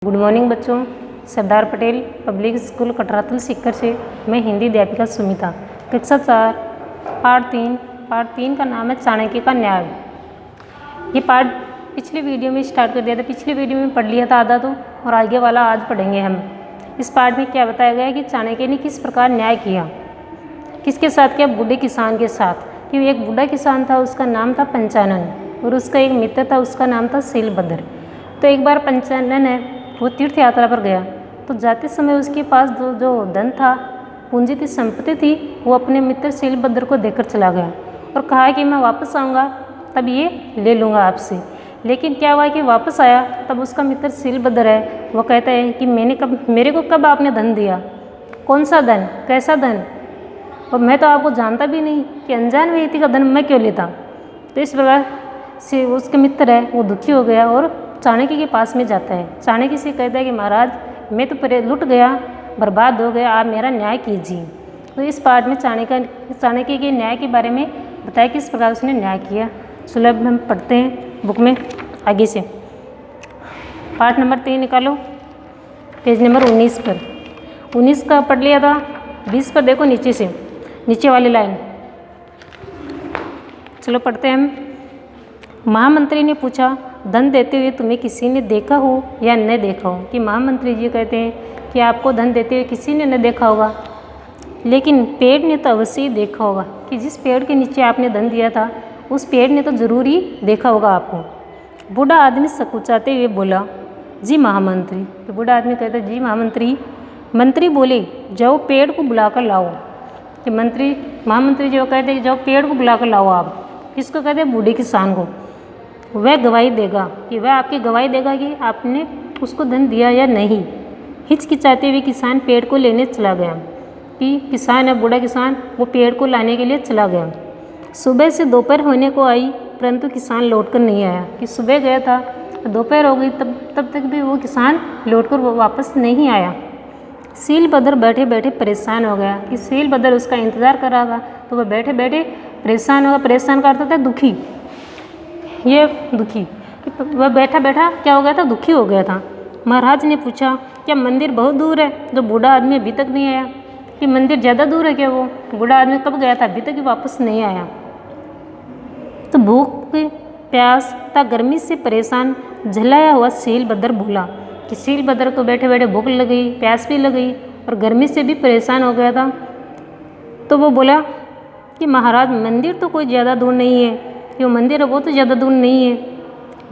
Good morning बच्चों। Sardar Patel public school कटरातुल Sikar से मैं हिंदी अध्यापिका सुमिता, कक्षा 4 पाठ 3 का नाम है चाणक्य का न्याय। ये पाठ पिछले वीडियो में स्टार्ट कर दिया था, पिछले वीडियो में पढ़ लिया था आधा तो, और आगे वाला आज पढ़ेंगे हम। इस पाठ में क्या बताया गया है कि चाणक्य ने किस प्रकार न्याय किया, किसके साथ किया, बूढ़े किसान के साथ। कि एक बूढ़ा किसान था, उसका नाम था पंचानन, और उसका एक मित्र था, उसका नाम था शीलभद्र। तो एक बार पंचानन है वो तीर्थ यात्रा पर गया, तो जाते समय उसके पास जो धन था, पूंजी थी, संपत्ति थी, वो अपने मित्र शीलभद्र को देकर चला गया और कहा कि मैं वापस आऊँगा तब ये ले लूँगा आपसे। लेकिन क्या हुआ कि वापस आया तब उसका मित्र शीलभद्र है वो कहता है कि मेरे को कब आपने धन दिया, कौन सा धन, कैसा धन, और मैं तो आपको जानता भी नहीं कि अनजान व्यक्ति का धन मैं क्यों लेता। तो इस प्रकार से उसके मित्र है वो दुखी हो गया और चाणक्य के पास में जाता है। चाणक्य से कहता है कि महाराज मैं तो लुट गया, बर्बाद हो गया, आप मेरा न्याय कीजिए। तो इस पाठ में चाणक्य के न्याय के बारे में बताया किस प्रकार उसने न्याय किया। सुलभ हम पढ़ते हैं बुक में आगे से। पाठ नंबर 3 निकालो, पेज नंबर 19 पर। 19 का पढ़ लिया था, 20 पर देखो नीचे से, नीचे वाली लाइन। चलो पढ़ते हैं हम। महामंत्री ने पूछा, धन देते हुए तुम्हें किसी ने देखा हो या न देखा हो। कि महामंत्री जी कहते हैं कि आपको धन देते हुए किसी ने न देखा होगा, लेकिन पेड़ ने तो अवश्य ही देखा होगा। कि जिस पेड़ के नीचे आपने धन दिया था उस पेड़ ने तो जरूर ही देखा होगा आपको। बूढ़ा आदमी सकुचाते हुए बोला, जी महामंत्री। तो बूढ़ा आदमी कहता है, जी महामंत्री। मंत्री बोले, जाओ पेड़ को बुलाकर लाओ। कि महामंत्री जो कहते हैं, जाओ पेड़ को बुलाकर लाओ। आप किसको कहते हैं, बूढ़े किसान को। वह गवाही देगा, कि वह आपकी गवाही देगा कि आपने उसको धन दिया या नहीं। हिचकिचाते हुए किसान पेड़ को लेने चला गया। कि किसान है, बूढ़ा किसान, वो पेड़ को लाने के लिए चला गया। सुबह से दोपहर होने को आई, परंतु किसान लौटकर नहीं आया। कि सुबह गया था, दोपहर हो गई, तब तक भी वो किसान लौटकर वापस नहीं आया। शीलभद्र बैठे बैठे परेशान हो गया। कि शीलभद्र उसका इंतज़ार कर रहा था, तो वह बैठे बैठे परेशान होगा। परेशान करता था दुखी, ये दुखी। वह बैठा बैठा क्या हो गया था, दुखी हो गया था। महाराज ने पूछा, क्या मंदिर बहुत दूर है, जो बूढ़ा आदमी अभी तक नहीं आया। कि मंदिर ज़्यादा दूर है क्या, वो बूढ़ा आदमी कब गया था, अभी तक ही वापस नहीं आया। तो भूख प्यास तथा गर्मी से परेशान झलाया हुआ शीलभद्र बोला। कि शीलभद्र को बैठे बैठे भूख लग गई, प्यास भी लग गई और गर्मी से भी परेशान हो गया था। तो वो बोला कि महाराज मंदिर तो कोई ज़्यादा दूर नहीं है, जो मंदिर है वो तो ज़्यादा दूर नहीं है।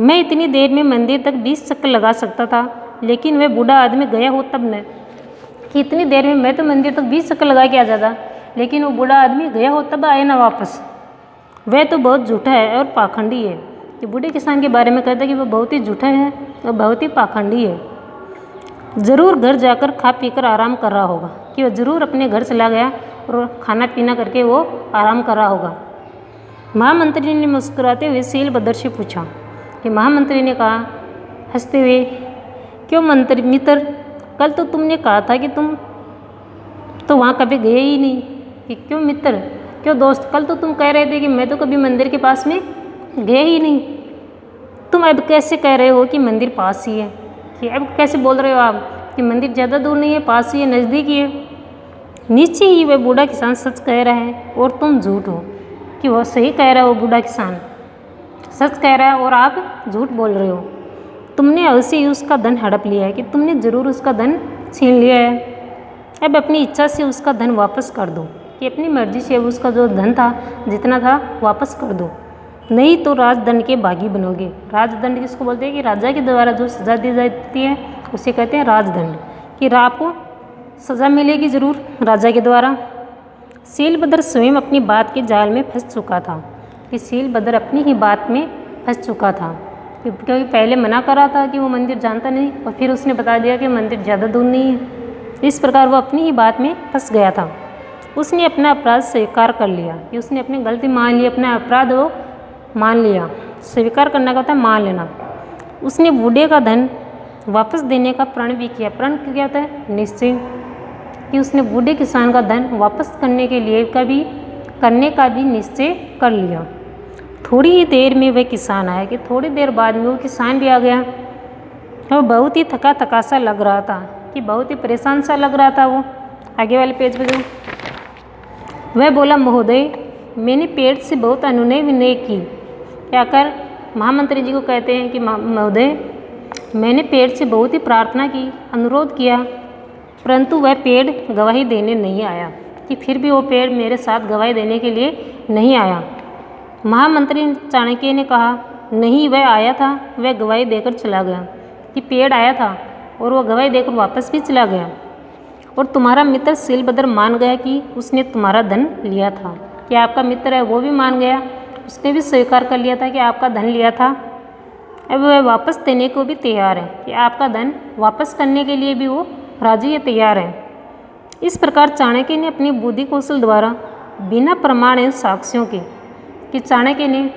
मैं इतनी देर में मंदिर तक 20 चक्कर लगा सकता था, लेकिन वह बूढ़ा आदमी गया हो तब न। कि इतनी देर में मैं तो मंदिर तक 20 चक्कर लगा के आ जाता, लेकिन वो बूढ़ा आदमी गया हो तब आए ना वापस। वह तो बहुत झूठा है और पाखंडी है। कि बूढ़े किसान के बारे में कहता है कि वह बहुत ही झूठा है और बहुत ही पाखंडी है। ज़रूर घर जाकर खा पीकर आराम कर रहा होगा। कि वह ज़रूर अपने घर चला गया और खाना पीना करके वो आराम कर रहा होगा। महामंत्री ने मुस्कुराते हुए शीलभद्र से पूछा। कि महामंत्री ने कहा हंसते हुए, क्यों मित्र, कल तो तुमने कहा था कि तुम तो वहाँ कभी गए ही नहीं। कि क्यों मित्र, क्यों दोस्त, कल तो तुम कह रहे थे कि मैं तो कभी मंदिर के पास में गए ही नहीं। तुम अब कैसे कह रहे हो कि मंदिर पास ही है। कि अब कैसे बोल रहे हो आप कि मंदिर ज़्यादा दूर नहीं है, पास ही है, नज़दीक ही है। नीचे ही वह बूढ़ा किसान सच कह रहा है और तुम झूठ हो। कि वह सही कह रहा है, वो बूढ़ा किसान सच कह रहा है और आप झूठ बोल रहे हो। तुमने अवश्य ही उसका धन हड़प लिया है। कि तुमने ज़रूर उसका धन छीन लिया है। अब अपनी इच्छा से उसका धन वापस कर दो। कि अपनी मर्जी से उसका जो धन था, जितना था, वापस कर दो, नहीं तो राजदंड के बागी बनोगे। राजदंड किसको बोलते हैं, कि राजा के द्वारा जो सज़ा दी जाती है उसे कहते हैं राजदंड। कि आपको सज़ा मिलेगी ज़रूर राजा के द्वारा। शीलभद्र स्वयं अपनी बात के जाल में फंस चुका था। कि शीलभद्र अपनी ही बात में फंस चुका था, क्योंकि पहले मना करा था कि वो मंदिर जानता नहीं, और फिर उसने बता दिया कि मंदिर ज़्यादा दूर नहीं है। इस प्रकार वो अपनी ही बात में फंस गया था। उसने अपना अपराध स्वीकार कर लिया। कि उसने अपनी गलती मान ली, अपना अपराध वो मान लिया। स्वीकार करना का होता है मान लेना। उसने बूढ़े का धन वापस देने का प्रण भी किया। प्रण क्या होता है, निश्चय। कि उसने बूढ़े किसान का धन वापस करने के लिए करने का भी निश्चय कर लिया। थोड़ी ही देर में वह किसान आया। कि थोड़ी देर बाद में वो किसान भी आ गया। वो बहुत ही थका थका सा लग रहा था, कि बहुत ही परेशान सा लग रहा था वो। आगे वाले पेज पे जो वह बोला, महोदय मैंने पेड़ से बहुत अनुनय विनय की। क्या कर महामंत्री जी को कहते हैं कि महोदय मैंने पेड़ से बहुत ही प्रार्थना की, अनुरोध किया, परंतु वह पेड़ गवाही देने नहीं आया, कि फिर भी वो पेड़ मेरे साथ गवाही देने के लिए नहीं आया। महामंत्री चाणक्य ने कहा, नहीं वह आया था, वह गवाही देकर चला गया। कि पेड़ आया था और वह गवाही देकर वापस भी चला गया। और तुम्हारा मित्र सीलभद्र मान गया कि उसने तुम्हारा धन लिया था। कि आपका मित्र है वो भी मान गया, उसने भी स्वीकार कर लिया था कि आपका धन लिया था। अब वह वापस देने को भी तैयार है, कि आपका धन वापस करने के लिए भी वो राजी है, तैयार है। इस प्रकार चाणक्य ने अपनी बुद्धि कौशल द्वारा बिना प्रमाण एवं साक्ष्यों के, कि चाणक्य ने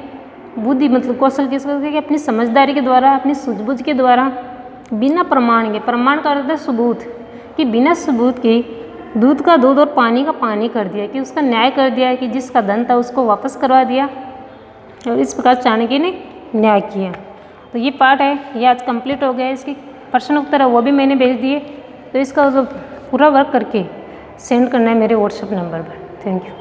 बुद्धि मतलब कौशल किसके, अपनी समझदारी के द्वारा, अपनी सूझबूझ के द्वारा, बिना प्रमाण के, प्रमाण का अर्थ है सबूत, कि बिना सबूत के दूध का दूध और पानी का पानी कर दिया, कि उसका न्याय कर दिया, कि जिसका धन था उसको वापस करवा दिया। और इस प्रकार चाणक्य ने न्याय किया। तो ये पार्ट है, ये आज कंप्लीट हो गया। इसके प्रश्न उत्तर है वो भी मैंने भेज दिए। तो इसका जो पूरा वर्क करके सेंड करना है मेरे व्हाट्सएप नंबर पर। Thank you.